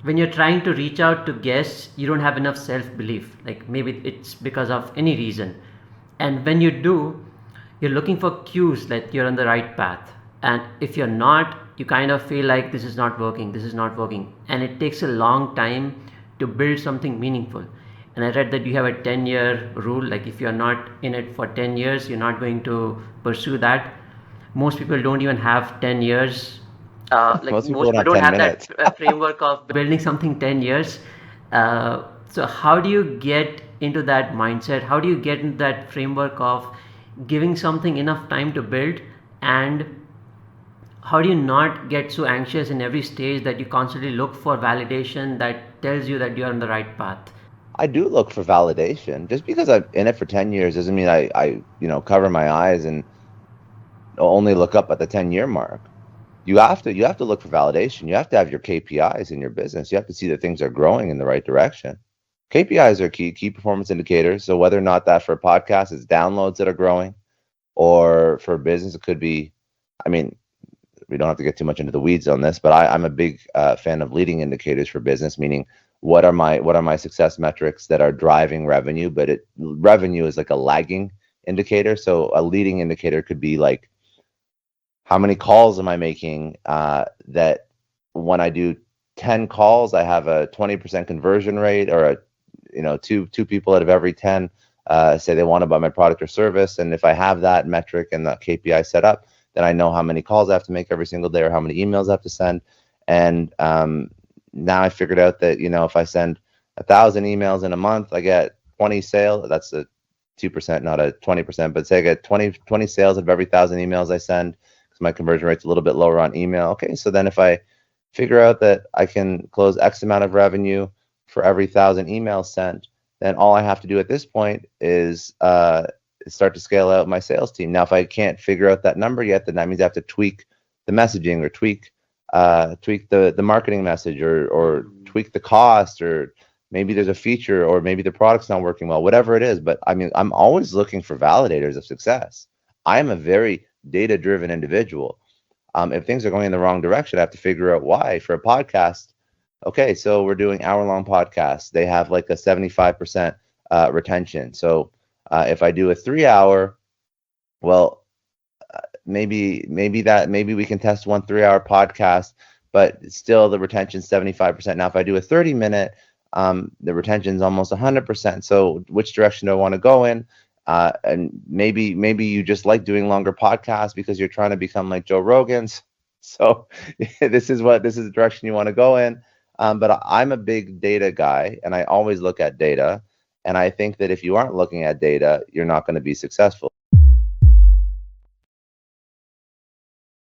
when you're trying to reach out to guests, you don't have enough self belief. Like maybe it's because of any reason. And when you do, you're looking for cues that you're on the right path. And if you're not, you kind of feel like this is not working, this is not working. And it takes a long time to build something meaningful. And I read that you have a 10-year rule, like if you're not in it for 10 years, you're not going to pursue that. Most people don't even have 10 years, like Most people most don't people have don't 10 have that minutes. framework of building something 10 years. So how do you get into that mindset? How do you get into that framework of giving something enough time to build? And how do you not get so anxious in every stage that you constantly look for validation that tells you that you're on the right path? I do look for validation. Just because I'm in it for 10 years doesn't mean I cover my eyes and only look up at the 10-year mark. You have to look for validation. You have to have your KPIs in your business. You have to see that things are growing in the right direction. KPIs are key performance indicators. So whether or not that for a podcast is downloads that are growing, or for business it could be, I mean, we don't have to get too much into the weeds on this, but I'm a big fan of leading indicators for business, meaning what are my success metrics that are driving revenue, but revenue is like a lagging indicator. So a leading indicator could be like, how many calls am I making, that when I do 10 calls, I have a 20% conversion rate, or two people out of every 10 say they want to buy my product or service. And if I have that metric and that KPI set up, then I know how many calls I have to make every single day or how many emails I have to send. And now I figured out that, if I send 1,000 emails in a month, I get 20 sales. That's a 2%, not a 20%, but say I get 20 sales of every 1,000 emails I send, because my conversion rate's a little bit lower on email. Okay, so then if I figure out that I can close X amount of revenue for every 1,000 emails sent, then all I have to do at this point is start to scale out my sales team. Now, if I can't figure out that number yet, then that means I have to tweak the messaging, or tweak the marketing message, or tweak the cost, or maybe there's a feature, or maybe the product's not working well, whatever it is. But I mean, I'm always looking for validators of success. I am a very data driven individual. If things are going in the wrong direction, I have to figure out why. For a podcast, okay, so we're doing hour-long podcasts. They have like a 75% retention. So if I do a 3 hour, well, maybe we can test one 3 hour podcast, but still the retention's 75%. Now, if I do a 30 minute, the retention's almost 100%. So which direction do I want to go in? And maybe you just like doing longer podcasts because you're trying to become like Joe Rogan's. So this is the direction you want to go in. But I'm a big data guy, and I always look at data. And I think that if you aren't looking at data, you're not going to be successful.